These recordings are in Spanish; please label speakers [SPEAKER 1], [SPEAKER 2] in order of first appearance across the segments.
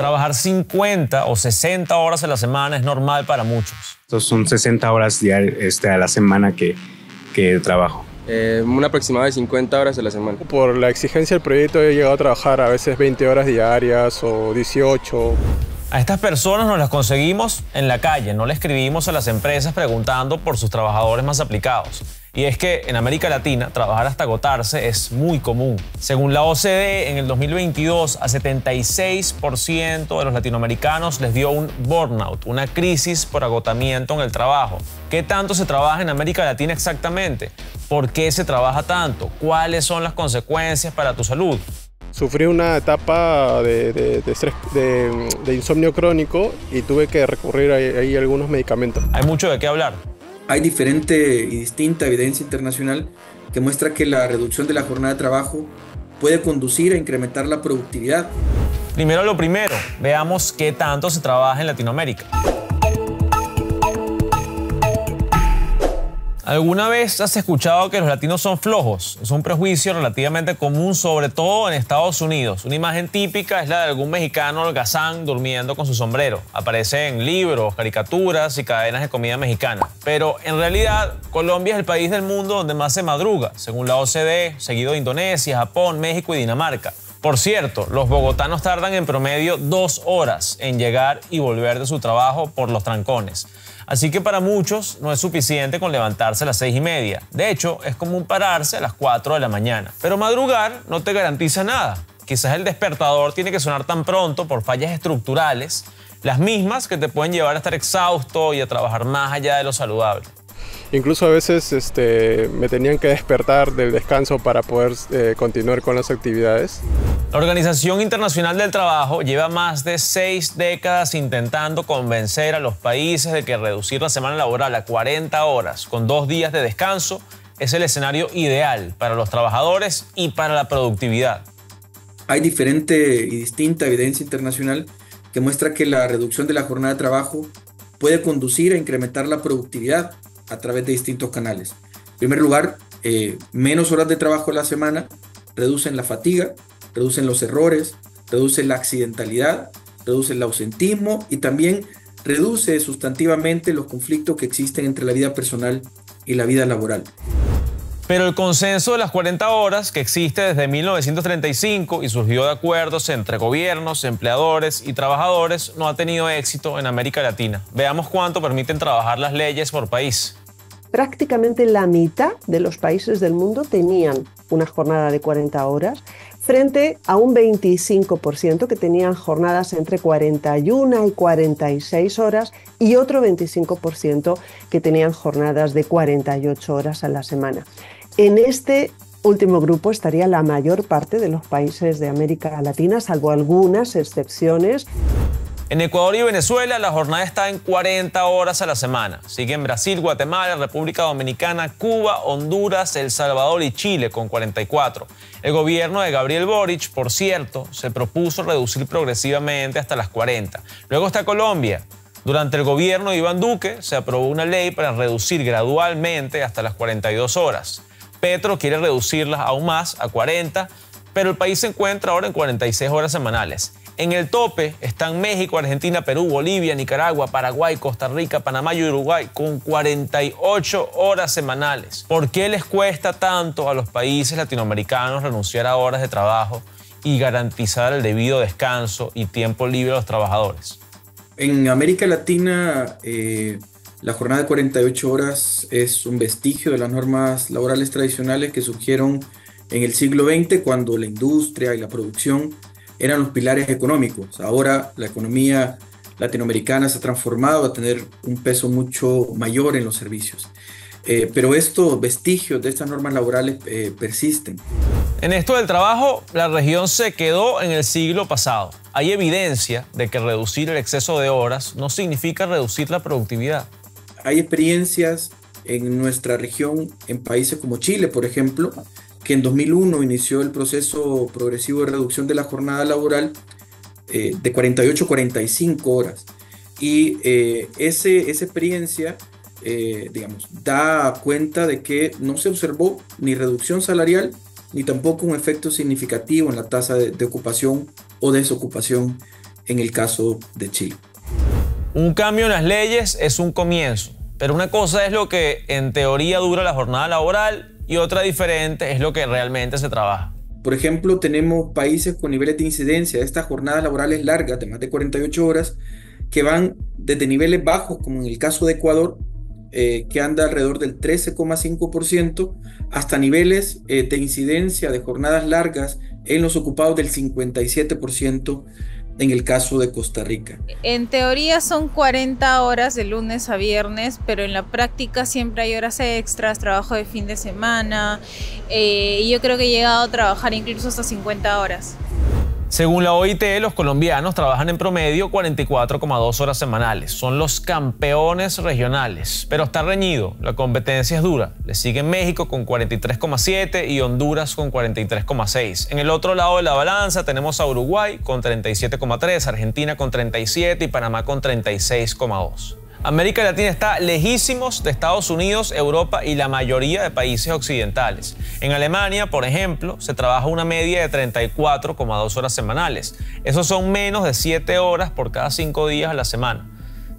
[SPEAKER 1] Trabajar 50 o 60 horas a la semana es normal para muchos.
[SPEAKER 2] Entonces son 60 horas diarias, a la semana que trabajo.
[SPEAKER 3] Un aproximado de 50 horas a la semana.
[SPEAKER 4] Por la exigencia del proyecto he llegado a trabajar a veces 20 horas diarias o 18.
[SPEAKER 1] A estas personas nos las conseguimos en la calle, no le escribimos a las empresas preguntando por sus trabajadores más aplicados. Y es que en América Latina trabajar hasta agotarse es muy común. Según la OCDE, en el 2022 a 76% de los latinoamericanos les dio un burnout, una crisis por agotamiento en el trabajo. ¿Qué tanto se trabaja en América Latina exactamente? ¿Por qué se trabaja tanto? ¿Cuáles son las consecuencias para tu salud?
[SPEAKER 4] Sufrí una etapa de estrés, de insomnio crónico y tuve que recurrir a algunos medicamentos.
[SPEAKER 1] Hay mucho de qué hablar.
[SPEAKER 5] Hay diferente y distinta evidencia internacional que muestra que la reducción de la jornada de trabajo puede conducir a incrementar la productividad.
[SPEAKER 1] Primero lo primero, veamos qué tanto se trabaja en Latinoamérica. ¿Alguna vez has escuchado que los latinos son flojos? Es un prejuicio relativamente común, sobre todo en Estados Unidos. Una imagen típica es la de algún mexicano holgazán durmiendo con su sombrero. Aparece en libros, caricaturas y cadenas de comida mexicana. Pero en realidad, Colombia es el país del mundo donde más se madruga, según la OCDE, seguido de Indonesia, Japón, México y Dinamarca. Por cierto, los bogotanos tardan en promedio 2 horas en llegar y volver de su trabajo por los trancones. Así que para muchos no es suficiente con levantarse a las 6:30. De hecho, es común pararse a las 4 de la mañana. Pero madrugar no te garantiza nada. Quizás el despertador tiene que sonar tan pronto por fallas estructurales, las mismas que te pueden llevar a estar exhausto y a trabajar más allá de lo saludable.
[SPEAKER 4] Incluso a veces me tenían que despertar del descanso para poder continuar con las actividades.
[SPEAKER 1] La Organización Internacional del Trabajo lleva más de 6 décadas intentando convencer a los países de que reducir la semana laboral a 40 horas con 2 días de descanso es el escenario ideal para los trabajadores y para la productividad.
[SPEAKER 5] Hay diferente y distinta evidencia internacional que muestra que la reducción de la jornada de trabajo puede conducir a incrementar la productividad a través de distintos canales. En primer lugar, menos horas de trabajo a la semana reducen la fatiga, reducen los errores, reducen la accidentalidad, reducen el ausentismo y también reduce sustantivamente los conflictos que existen entre la vida personal y la vida laboral.
[SPEAKER 1] Pero el consenso de las 40 horas, que existe desde 1935 y surgió de acuerdos entre gobiernos, empleadores y trabajadores, no ha tenido éxito en América Latina. Veamos cuánto permiten trabajar las leyes por país.
[SPEAKER 6] Prácticamente la mitad de los países del mundo tenían una jornada de 40 horas, frente a un 25% que tenían jornadas entre 41 y 46 horas y otro 25% que tenían jornadas de 48 horas a la semana. En este último grupo estaría la mayor parte de los países de América Latina, salvo algunas excepciones.
[SPEAKER 1] En Ecuador y Venezuela la jornada está en 40 horas a la semana. Siguen Brasil, Guatemala, República Dominicana, Cuba, Honduras, El Salvador y Chile con 44. El gobierno de Gabriel Boric, por cierto, se propuso reducir progresivamente hasta las 40. Luego está Colombia. Durante el gobierno de Iván Duque se aprobó una ley para reducir gradualmente hasta las 42 horas. Petro quiere reducirlas aún más a 40, pero el país se encuentra ahora en 46 horas semanales. En el tope están México, Argentina, Perú, Bolivia, Nicaragua, Paraguay, Costa Rica, Panamá y Uruguay con 48 horas semanales. ¿Por qué les cuesta tanto a los países latinoamericanos renunciar a horas de trabajo y garantizar el debido descanso y tiempo libre a los trabajadores?
[SPEAKER 5] En América Latina, la jornada de 48 horas es un vestigio de las normas laborales tradicionales que surgieron en el siglo XX cuando la industria y la producción eran los pilares económicos. Ahora la economía latinoamericana se ha transformado a tener un peso mucho mayor en los servicios. Pero estos vestigios de estas normas laborales persisten.
[SPEAKER 1] En esto del trabajo, la región se quedó en el siglo pasado. Hay evidencia de que reducir el exceso de horas no significa reducir la productividad.
[SPEAKER 5] Hay experiencias en nuestra región, en países como Chile, por ejemplo, que en 2001 inició el proceso progresivo de reducción de la jornada laboral de 48 a 45 horas. Y esa experiencia, da cuenta de que no se observó ni reducción salarial, ni tampoco un efecto significativo en la tasa de ocupación o desocupación en el caso de Chile.
[SPEAKER 1] Un cambio en las leyes es un comienzo, pero una cosa es lo que en teoría dura la jornada laboral y otra diferente es lo que realmente se trabaja.
[SPEAKER 5] Por ejemplo, tenemos países con niveles de incidencia de estas jornadas laborales largas de más de 48 horas que van desde niveles bajos, como en el caso de Ecuador, que anda alrededor del 13,5%, hasta niveles de incidencia de jornadas largas en los ocupados del 57% en el caso de Costa Rica.
[SPEAKER 7] En teoría son 40 horas de lunes a viernes, pero en la práctica siempre hay horas extras, trabajo de fin de semana, y yo creo que he llegado a trabajar incluso hasta 50 horas.
[SPEAKER 1] Según la OIT, los colombianos trabajan en promedio 44,2 horas semanales. Son los campeones regionales, pero está reñido. La competencia es dura. Le siguen México con 43,7 y Honduras con 43,6. En el otro lado de la balanza tenemos a Uruguay con 37,3, Argentina con 37 y Panamá con 36,2. América Latina está lejísimos de Estados Unidos, Europa y la mayoría de países occidentales. En Alemania, por ejemplo, se trabaja una media de 34,2 horas semanales. Esos son menos de 7 horas por cada 5 días a la semana.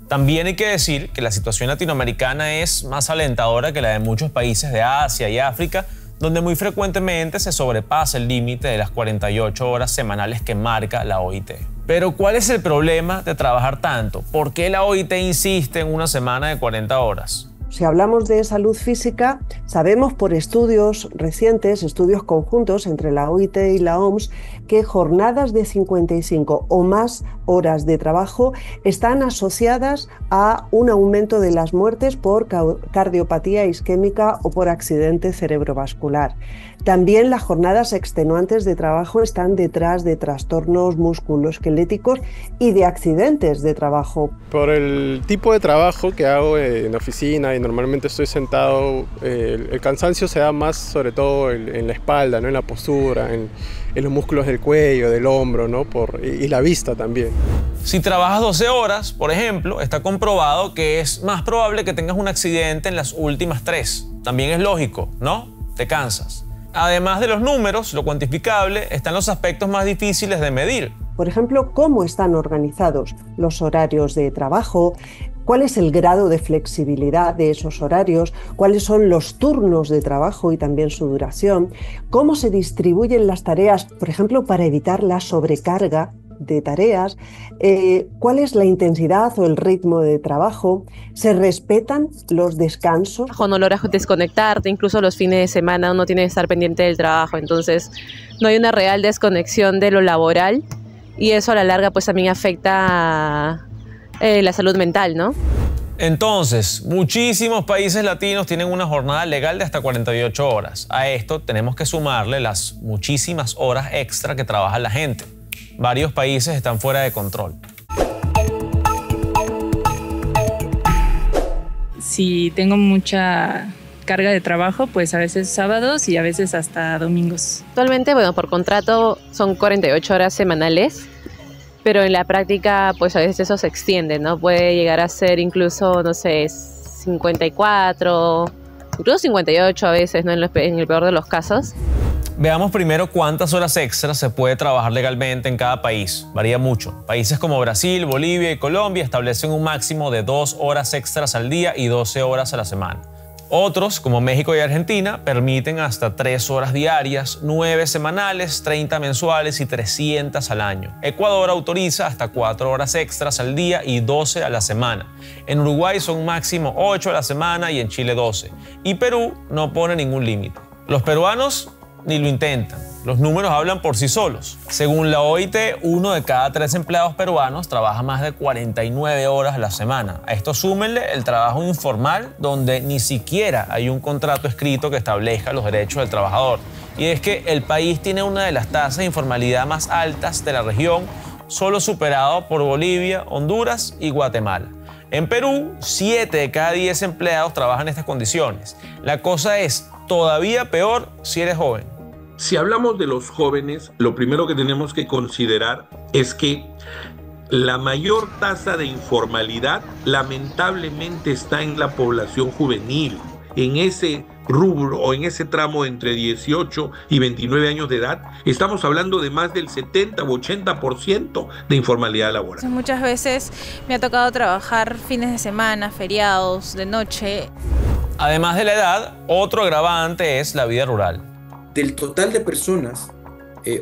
[SPEAKER 1] También hay que decir que la situación latinoamericana es más alentadora que la de muchos países de Asia y África, donde muy frecuentemente se sobrepasa el límite de las 48 horas semanales que marca la OIT. Pero ¿cuál es el problema de trabajar tanto? ¿Por qué la OIT insiste en una semana de 40 horas?
[SPEAKER 6] Si hablamos de salud física, sabemos por estudios recientes, estudios conjuntos entre la OIT y la OMS, que jornadas de 55 o más horas de trabajo están asociadas a un aumento de las muertes por cardiopatía isquémica o por accidente cerebrovascular. También las jornadas extenuantes de trabajo están detrás de trastornos musculoesqueléticos y de accidentes de trabajo.
[SPEAKER 4] Por el tipo de trabajo que hago en oficina y normalmente estoy sentado, el cansancio se da más sobre todo en la espalda, ¿no? En la postura, en los músculos del cuello, del hombro, ¿no? Y la vista también.
[SPEAKER 1] Si trabajas 12 horas, por ejemplo, está comprobado que es más probable que tengas un accidente en las últimas 3. También es lógico, ¿no? Te cansas. Además de los números, lo cuantificable, están los aspectos más difíciles de medir.
[SPEAKER 6] Por ejemplo, cómo están organizados los horarios de trabajo, cuál es el grado de flexibilidad de esos horarios, cuáles son los turnos de trabajo y también su duración, cómo se distribuyen las tareas, por ejemplo, para evitar la sobrecarga de tareas, cuál es la intensidad o el ritmo de trabajo, se respetan los descansos.
[SPEAKER 8] No logras desconectarte, incluso los fines de semana uno tiene que estar pendiente del trabajo, entonces no hay una real desconexión de lo laboral y eso a la larga pues también afecta la salud mental, ¿no?
[SPEAKER 1] Entonces, muchísimos países latinos tienen una jornada legal de hasta 48 horas. A esto tenemos que sumarle las muchísimas horas extra que trabaja la gente. Varios países están fuera de control.
[SPEAKER 9] Si tengo mucha carga de trabajo, pues a veces sábados y a veces hasta domingos.
[SPEAKER 8] Actualmente, bueno, por contrato son 48 horas semanales, pero en la práctica, pues a veces eso se extiende, ¿no? Puede llegar a ser incluso, no sé, 54, incluso 58 a veces, ¿no? En el peor de los casos.
[SPEAKER 1] Veamos primero cuántas horas extras se puede trabajar legalmente en cada país. Varía mucho. Países como Brasil, Bolivia y Colombia establecen un máximo de 2 horas extras al día y 12 horas a la semana. Otros, como México y Argentina, permiten hasta 3 horas diarias, 9 semanales, 30 mensuales y 300 al año. Ecuador autoriza hasta 4 horas extras al día y 12 a la semana. En Uruguay son máximo 8 a la semana y en Chile 12. Y Perú no pone ningún límite. Los peruanos ni lo intentan. Los números hablan por sí solos. Según la OIT, 1 de cada 3 empleados peruanos trabaja más de 49 horas a la semana. A esto súmenle el trabajo informal, donde ni siquiera hay un contrato escrito que establezca los derechos del trabajador. Y es que el país tiene una de las tasas de informalidad más altas de la región, solo superado por Bolivia, Honduras y Guatemala. En Perú, 7 de cada 10 empleados trabajan en estas condiciones. La cosa es todavía peor si eres joven.
[SPEAKER 10] Si hablamos de los jóvenes, lo primero que tenemos que considerar es que la mayor tasa de informalidad lamentablemente está en la población juvenil, en ese rubro o en ese tramo entre 18 y 29 años de edad, estamos hablando de más del 70 u 80% de informalidad laboral.
[SPEAKER 7] Muchas veces me ha tocado trabajar fines de semana, feriados, de noche.
[SPEAKER 1] Además de la edad, otro agravante es la vida rural.
[SPEAKER 5] Del total de personas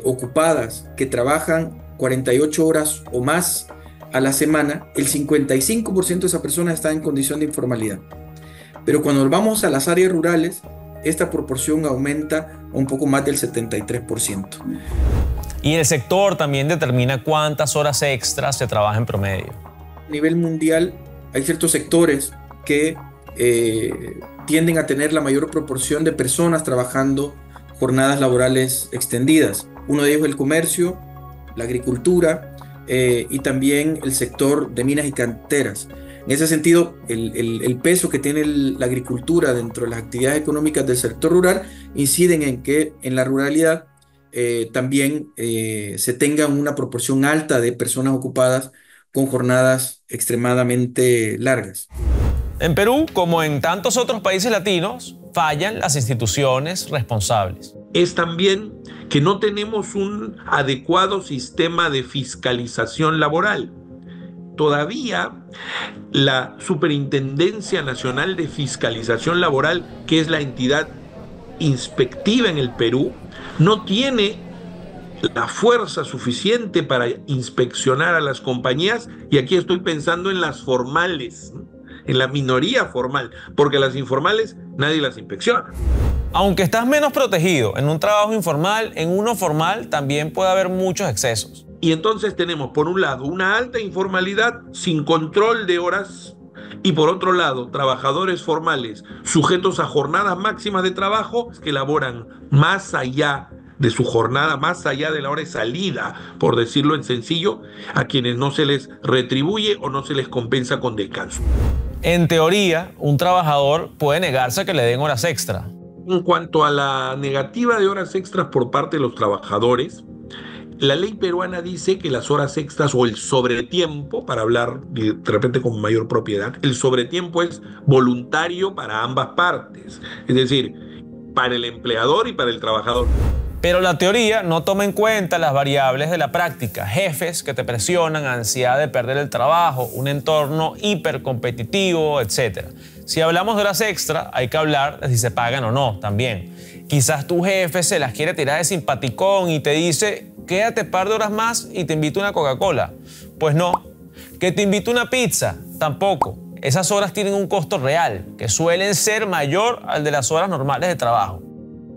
[SPEAKER 5] ocupadas que trabajan 48 horas o más a la semana, el 55% de esas personas están en condición de informalidad. Pero cuando vamos a las áreas rurales, esta proporción aumenta a un poco más del 73%.
[SPEAKER 1] Y el sector también determina cuántas horas extras se trabaja en promedio.
[SPEAKER 5] A nivel mundial, hay ciertos sectores que tienden a tener la mayor proporción de personas trabajando jornadas laborales extendidas. Uno de ellos es el comercio, la agricultura y también el sector de minas y canteras. En ese sentido, el peso que tiene la agricultura dentro de las actividades económicas del sector rural inciden en que en la ruralidad también se tenga una proporción alta de personas ocupadas con jornadas extremadamente largas.
[SPEAKER 1] En Perú, como en tantos otros países latinos, fallan las instituciones responsables.
[SPEAKER 10] Es también que no tenemos un adecuado sistema de fiscalización laboral. Todavía la Superintendencia Nacional de Fiscalización Laboral, que es la entidad inspectiva en el Perú, no tiene la fuerza suficiente para inspeccionar a las compañías, y aquí estoy pensando en las formales, en la minoría formal, porque las informales nadie las inspecciona.
[SPEAKER 1] Aunque estás menos protegido en un trabajo informal, en uno formal también puede haber muchos excesos.
[SPEAKER 10] Y entonces tenemos, por un lado, una alta informalidad sin control de horas y, por otro lado, trabajadores formales sujetos a jornadas máximas de trabajo que laboran más allá de su jornada, más allá de la hora de salida, por decirlo en sencillo, a quienes no se les retribuye o no se les compensa con descanso.
[SPEAKER 1] En teoría, un trabajador puede negarse a que le den horas extra.
[SPEAKER 10] En cuanto a la negativa de horas extras por parte de los trabajadores, la ley peruana dice que las horas extras o el sobretiempo, para hablar de repente con mayor propiedad, el sobretiempo es voluntario para ambas partes, es decir, para el empleador y para el trabajador.
[SPEAKER 1] Pero la teoría no toma en cuenta las variables de la práctica, jefes que te presionan, ansiedad de perder el trabajo, un entorno hipercompetitivo, etc. Si hablamos de horas extra, hay que hablar de si se pagan o no también. Quizás tu jefe se las quiere tirar de simpaticón y te dice, quédate par de horas más y te invito a una Coca-Cola. Pues no. ¿Que te invito a una pizza? Tampoco. Esas horas tienen un costo real, que suelen ser mayor al de las horas normales de trabajo.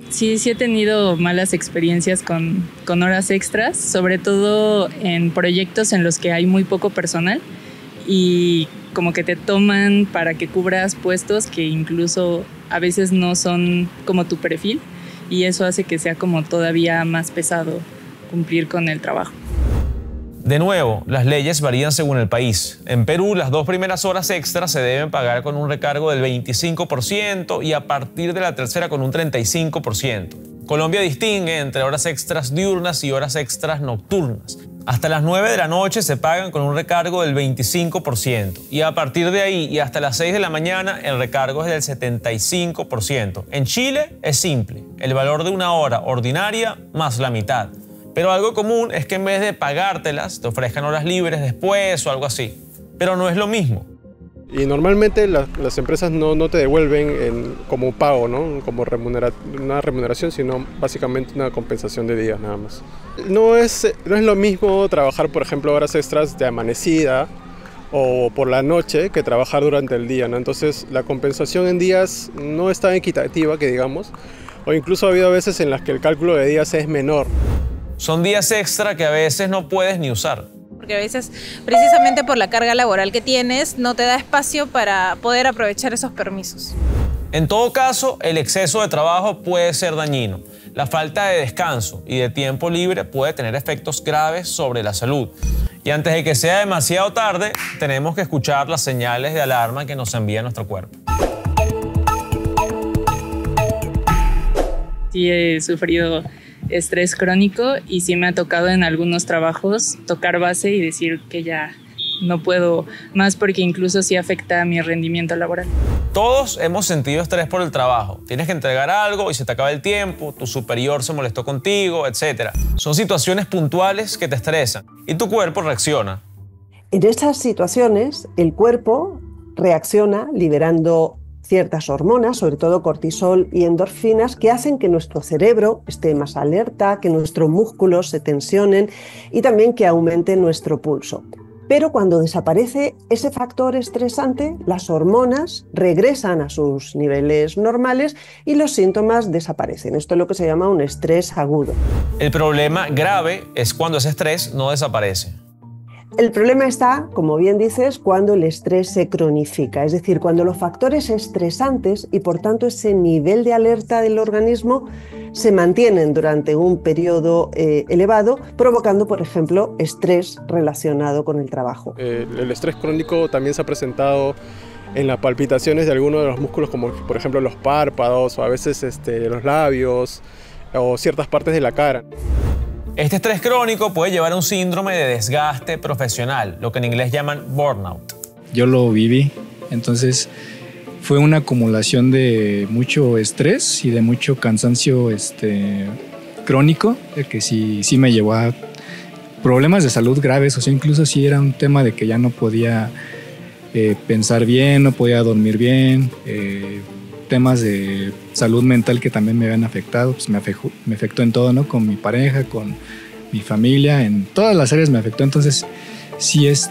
[SPEAKER 9] Sí he tenido malas experiencias con horas extras, sobre todo en proyectos en los que hay muy poco personal y como que te toman para que cubras puestos que incluso a veces no son como tu perfil, y eso hace que sea como todavía más pesado cumplir con el trabajo.
[SPEAKER 1] De nuevo, las leyes varían según el país. En Perú, las 2 primeras horas extras se deben pagar con un recargo del 25% y a partir de la tercera con un 35%. Colombia distingue entre horas extras diurnas y horas extras nocturnas. Hasta las 9 de la noche se pagan con un recargo del 25% y a partir de ahí y hasta las 6 de la mañana el recargo es del 75%. En Chile es simple, el valor de una hora ordinaria más la mitad. Pero algo común es que en vez de pagártelas, te ofrezcan horas libres después o algo así. Pero no es lo mismo.
[SPEAKER 4] Y normalmente las empresas no te devuelven como pago, ¿no? Como una remuneración, sino básicamente una compensación de días nada más. No es lo mismo trabajar, por ejemplo, horas extras de amanecida o por la noche que trabajar durante el día, ¿no? Entonces la compensación en días no es tan equitativa que digamos, o incluso ha habido veces en las que el cálculo de días es menor.
[SPEAKER 1] Son días extra que a veces no puedes ni usar.
[SPEAKER 7] Porque a veces, precisamente por la carga laboral que tienes, no te da espacio para poder aprovechar esos permisos.
[SPEAKER 1] En todo caso, el exceso de trabajo puede ser dañino. La falta de descanso y de tiempo libre puede tener efectos graves sobre la salud. Y antes de que sea demasiado tarde, tenemos que escuchar las señales de alarma que nos envía nuestro cuerpo.
[SPEAKER 9] Sí he sufrido estrés crónico y sí me ha tocado en algunos trabajos tocar base y decir que ya no puedo más porque incluso sí afecta a mi rendimiento laboral.
[SPEAKER 1] Todos hemos sentido estrés por el trabajo. Tienes que entregar algo y se te acaba el tiempo, tu superior se molestó contigo, etc. Son situaciones puntuales que te estresan y tu cuerpo reacciona.
[SPEAKER 6] En estas situaciones, el cuerpo reacciona liberando ciertas hormonas, sobre todo cortisol y endorfinas, que hacen que nuestro cerebro esté más alerta, que nuestros músculos se tensionen y también que aumente nuestro pulso. Pero cuando desaparece ese factor estresante, las hormonas regresan a sus niveles normales y los síntomas desaparecen. Esto es lo que se llama un estrés agudo.
[SPEAKER 1] El problema grave es cuando ese estrés no desaparece.
[SPEAKER 6] El problema está, como bien dices, cuando el estrés se cronifica, es decir, cuando los factores estresantes y por tanto ese nivel de alerta del organismo se mantienen durante un periodo elevado, provocando, por ejemplo, estrés relacionado con el trabajo.
[SPEAKER 4] El estrés crónico también se ha presentado en las palpitaciones de algunos de los músculos, como por ejemplo los párpados o a veces los labios o ciertas partes de la cara.
[SPEAKER 1] Este estrés crónico puede llevar a un síndrome de desgaste profesional, lo que en inglés llaman burnout.
[SPEAKER 11] Yo lo viví, entonces fue una acumulación de mucho estrés y de mucho cansancio crónico, que sí me llevó a problemas de salud graves, o sea, incluso sí era un tema de que ya no podía pensar bien, no podía dormir bien, temas de salud mental que también me habían afectado, pues me afectó en todo, ¿no? Con mi pareja, con mi familia, en todas las áreas me afectó. Entonces sí es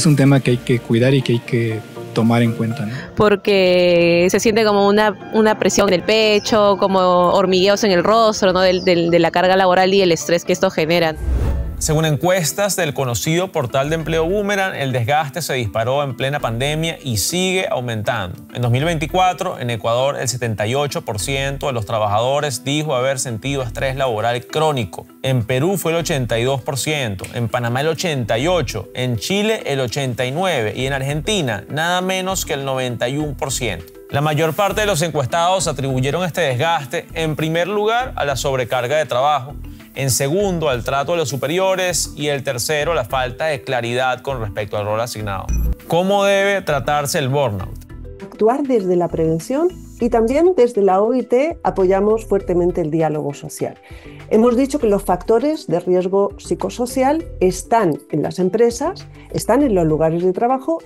[SPEAKER 11] un tema que hay que cuidar y que hay que tomar en cuenta, ¿no?
[SPEAKER 8] Porque se siente como una presión en el pecho, como hormigueos en el rostro, ¿no? de la carga laboral y el estrés que esto genera.
[SPEAKER 1] Según encuestas del conocido portal de empleo Boomerang, el desgaste se disparó en plena pandemia y sigue aumentando. En 2024, en Ecuador, el 78% de los trabajadores dijo haber sentido estrés laboral crónico. En Perú fue el 82%, en Panamá el 88%, en Chile el 89% y en Argentina nada menos que el 91%. La mayor parte de los encuestados atribuyeron este desgaste, en primer lugar, a la sobrecarga de trabajo, en segundo, al trato de los superiores y el tercero, la falta de claridad con respecto al rol asignado. ¿Cómo debe tratarse el burnout?
[SPEAKER 6] Actuar desde la prevención y también desde la OIT apoyamos fuertemente el diálogo social. Hemos dicho que los factores de riesgo psicosocial están en las empresas, están en los lugares de trabajo.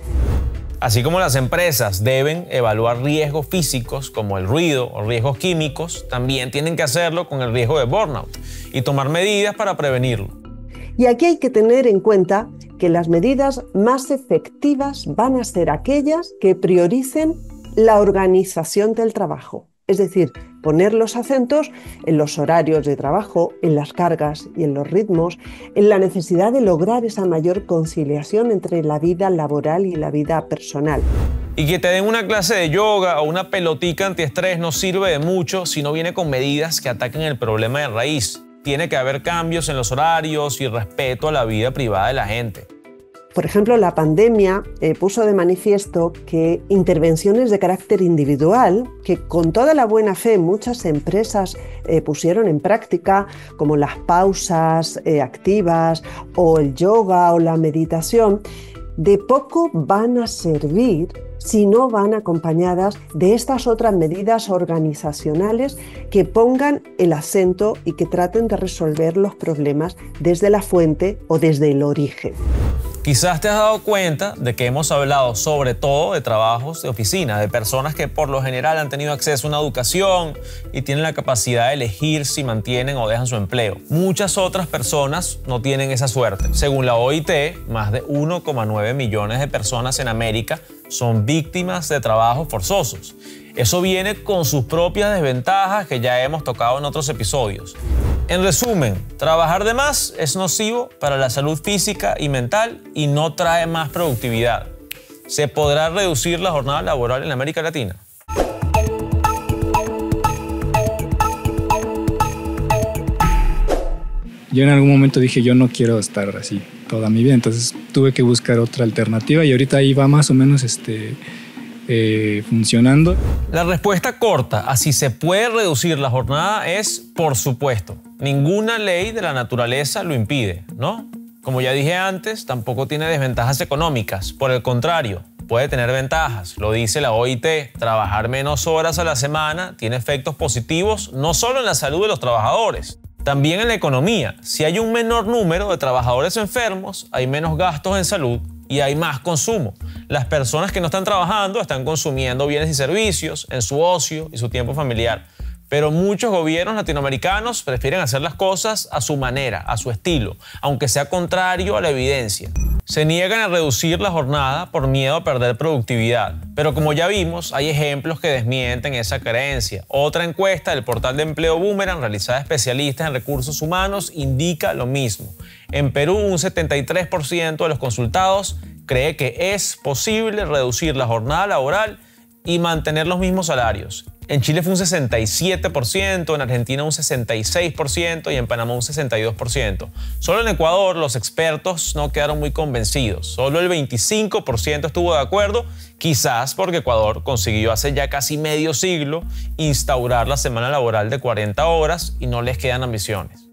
[SPEAKER 1] Así como las empresas deben evaluar riesgos físicos como el ruido o riesgos químicos, también tienen que hacerlo con el riesgo de burnout y tomar medidas para prevenirlo.
[SPEAKER 6] Y aquí hay que tener en cuenta que las medidas más efectivas van a ser aquellas que prioricen la organización del trabajo. Es decir, poner los acentos en los horarios de trabajo, en las cargas y en los ritmos, en la necesidad de lograr esa mayor conciliación entre la vida laboral y la vida personal.
[SPEAKER 1] Y que te den una clase de yoga o una pelotica antiestrés no sirve de mucho si no viene con medidas que ataquen el problema de raíz. Tiene que haber cambios en los horarios y respeto a la vida privada de la gente.
[SPEAKER 6] Por ejemplo, la pandemia puso de manifiesto que intervenciones de carácter individual, que con toda la buena fe muchas empresas pusieron en práctica, como las pausas activas o el yoga o la meditación, de poco van a servir si no van acompañadas de estas otras medidas organizacionales que pongan el acento y que traten de resolver los problemas desde la fuente o desde el origen.
[SPEAKER 1] Quizás te has dado cuenta de que hemos hablado sobre todo de trabajos de oficina, de personas que por lo general han tenido acceso a una educación y tienen la capacidad de elegir si mantienen o dejan su empleo. Muchas otras personas no tienen esa suerte. Según la OIT, más de 1,9 millones de personas en América son víctimas de trabajos forzosos. Eso viene con sus propias desventajas que ya hemos tocado en otros episodios. En resumen, trabajar de más es nocivo para la salud física y mental y no trae más productividad. ¿Se podrá reducir la jornada laboral en América Latina?
[SPEAKER 11] Yo en algún momento dije, yo no quiero estar así toda mi vida, entonces tuve que buscar otra alternativa y ahorita ahí va más o menos funcionando.
[SPEAKER 1] La respuesta corta a si se puede reducir la jornada es, por supuesto. Ninguna ley de la naturaleza lo impide, ¿no? Como ya dije antes, tampoco tiene desventajas económicas. Por el contrario, puede tener ventajas. Lo dice la OIT, trabajar menos horas a la semana tiene efectos positivos no solo en la salud de los trabajadores, también en la economía. Si hay un menor número de trabajadores enfermos, hay menos gastos en salud y hay más consumo. Las personas que no están trabajando están consumiendo bienes y servicios en su ocio y su tiempo familiar. Pero muchos gobiernos latinoamericanos prefieren hacer las cosas a su manera, a su estilo, aunque sea contrario a la evidencia. Se niegan a reducir la jornada por miedo a perder productividad. Pero como ya vimos, hay ejemplos que desmienten esa creencia. Otra encuesta del portal de empleo Boomerang, realizada a especialistas en recursos humanos, indica lo mismo. En Perú, un 73% de los consultados cree que es posible reducir la jornada laboral y mantener los mismos salarios. En Chile fue un 67%, en Argentina un 66% y en Panamá un 62%. Solo en Ecuador los expertos no quedaron muy convencidos. Solo el 25% estuvo de acuerdo, quizás porque Ecuador consiguió hace ya casi medio siglo instaurar la semana laboral de 40 horas y no les quedan ambiciones.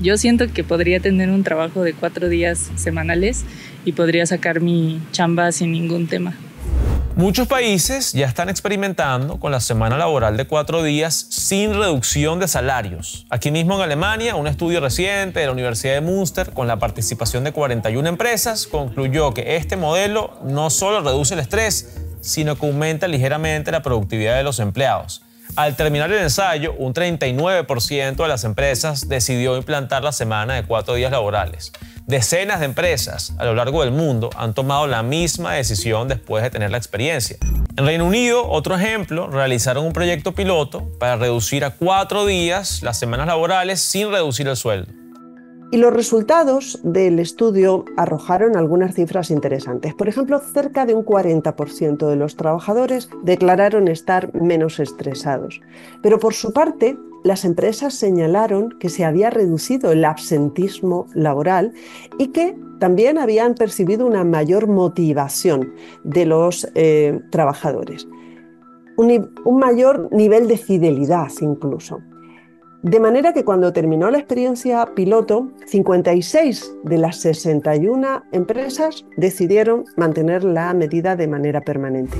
[SPEAKER 9] Yo siento que podría tener un trabajo de 4 días semanales y podría sacar mi chamba sin ningún tema.
[SPEAKER 1] Muchos países ya están experimentando con la semana laboral de 4 días sin reducción de salarios. Aquí mismo en Alemania, un estudio reciente de la Universidad de Münster, con la participación de 41 empresas, concluyó que este modelo no solo reduce el estrés, sino que aumenta ligeramente la productividad de los empleados. Al terminar el ensayo, un 39% de las empresas decidió implantar la semana de 4 días laborales. Decenas de empresas a lo largo del mundo han tomado la misma decisión después de tener la experiencia. En Reino Unido, otro ejemplo, realizaron un proyecto piloto para reducir a 4 días las semanas laborales sin reducir el sueldo.
[SPEAKER 6] Y los resultados del estudio arrojaron algunas cifras interesantes. Por ejemplo, cerca de un 40% de los trabajadores declararon estar menos estresados. Pero por su parte, las empresas señalaron que se había reducido el absentismo laboral y que también habían percibido una mayor motivación de los trabajadores. Un mayor nivel de fidelidad incluso. De manera que cuando terminó la experiencia piloto, 56 de las 61 empresas decidieron mantener la medida de manera permanente.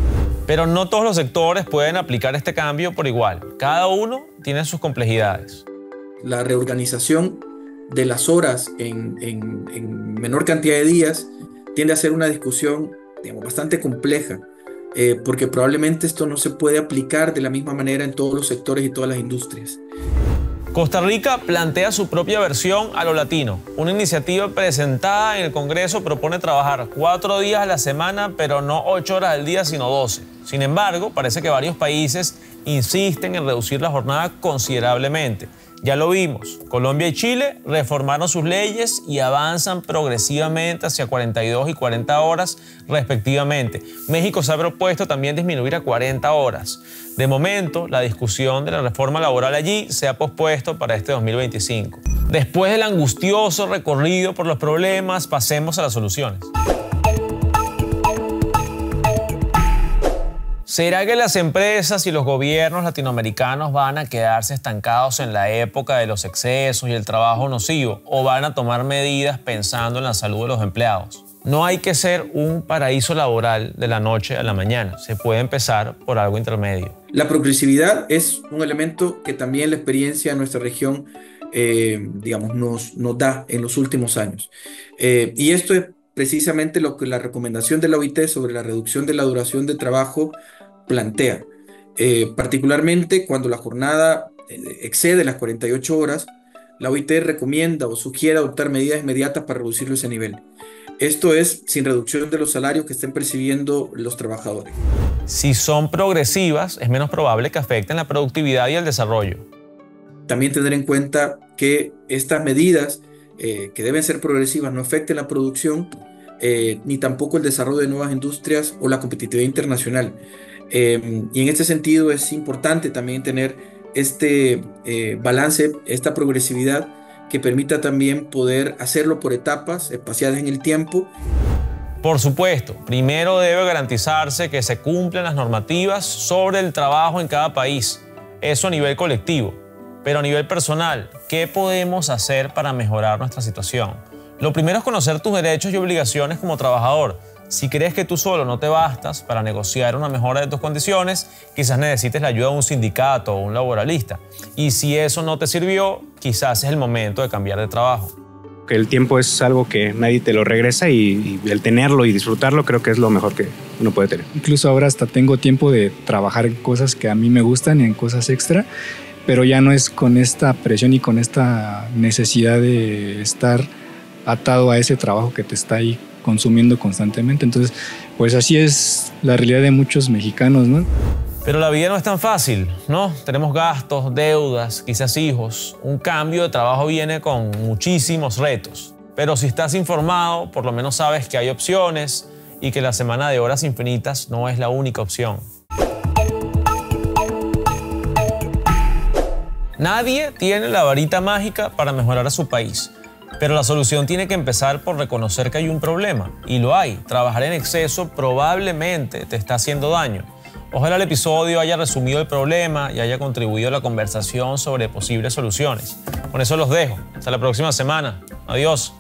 [SPEAKER 1] Pero no todos los sectores pueden aplicar este cambio por igual. Cada uno tiene sus complejidades.
[SPEAKER 5] La reorganización de las horas en menor cantidad de días tiende a ser una discusión, digamos, bastante compleja, porque probablemente esto no se puede aplicar de la misma manera en todos los sectores y todas las industrias.
[SPEAKER 1] Costa Rica plantea su propia versión a lo latino. Una iniciativa presentada en el Congreso propone trabajar 4 días a la semana, pero no 8 horas al día, sino 12. Sin embargo, parece que varios países insisten en reducir la jornada considerablemente. Ya lo vimos, Colombia y Chile reformaron sus leyes y avanzan progresivamente hacia 42 y 40 horas respectivamente. México se ha propuesto también disminuir a 40 horas. De momento, la discusión de la reforma laboral allí se ha pospuesto para este 2025. Después del angustioso recorrido por los problemas, pasemos a las soluciones. ¿Será que las empresas y los gobiernos latinoamericanos van a quedarse estancados en la época de los excesos y el trabajo nocivo o van a tomar medidas pensando en la salud de los empleados? No hay que ser un paraíso laboral de la noche a la mañana. Se puede empezar por algo intermedio.
[SPEAKER 5] La progresividad es un elemento que también la experiencia de nuestra región nos da en los últimos años. Y esto es precisamente lo que la recomendación de la OIT sobre la reducción de la duración de trabajo plantea. Particularmente cuando la jornada excede las 48 horas, la OIT recomienda o sugiere adoptar medidas inmediatas para reducirlo a ese nivel. Esto es sin reducción de los salarios que estén percibiendo los trabajadores.
[SPEAKER 1] Si son progresivas, es menos probable que afecten la productividad y el desarrollo.
[SPEAKER 5] También tener en cuenta que estas medidas que deben ser progresivas no afecten la producción ni tampoco el desarrollo de nuevas industrias o la competitividad internacional. Y en este sentido es importante también tener este balance, esta progresividad que permita también poder hacerlo por etapas espaciadas en el tiempo.
[SPEAKER 1] Por supuesto, primero debe garantizarse que se cumplan las normativas sobre el trabajo en cada país. Eso a nivel colectivo. Pero a nivel personal, ¿qué podemos hacer para mejorar nuestra situación? Lo primero es conocer tus derechos y obligaciones como trabajador. Si crees que tú solo no te bastas para negociar una mejora de tus condiciones, quizás necesites la ayuda de un sindicato o un laboralista. Y si eso no te sirvió, quizás es el momento de cambiar de trabajo.
[SPEAKER 2] El tiempo es algo que nadie te lo regresa y el tenerlo y disfrutarlo creo que es lo mejor que uno puede tener.
[SPEAKER 11] Incluso ahora hasta tengo tiempo de trabajar en cosas que a mí me gustan, en cosas extra, pero ya no es con esta presión y con esta necesidad de estar atado a ese trabajo que te está ahí consumiendo constantemente. Entonces, pues así es la realidad de muchos mexicanos, ¿no?
[SPEAKER 1] Pero la vida no es tan fácil, ¿no? Tenemos gastos, deudas, quizás hijos. Un cambio de trabajo viene con muchísimos retos. Pero si estás informado, por lo menos sabes que hay opciones y que la semana de horas infinitas no es la única opción. Nadie tiene la varita mágica para mejorar a su país. Pero la solución tiene que empezar por reconocer que hay un problema. Y lo hay. Trabajar en exceso probablemente te está haciendo daño. Ojalá el episodio haya resumido el problema y haya contribuido a la conversación sobre posibles soluciones. Con eso los dejo. Hasta la próxima semana. Adiós.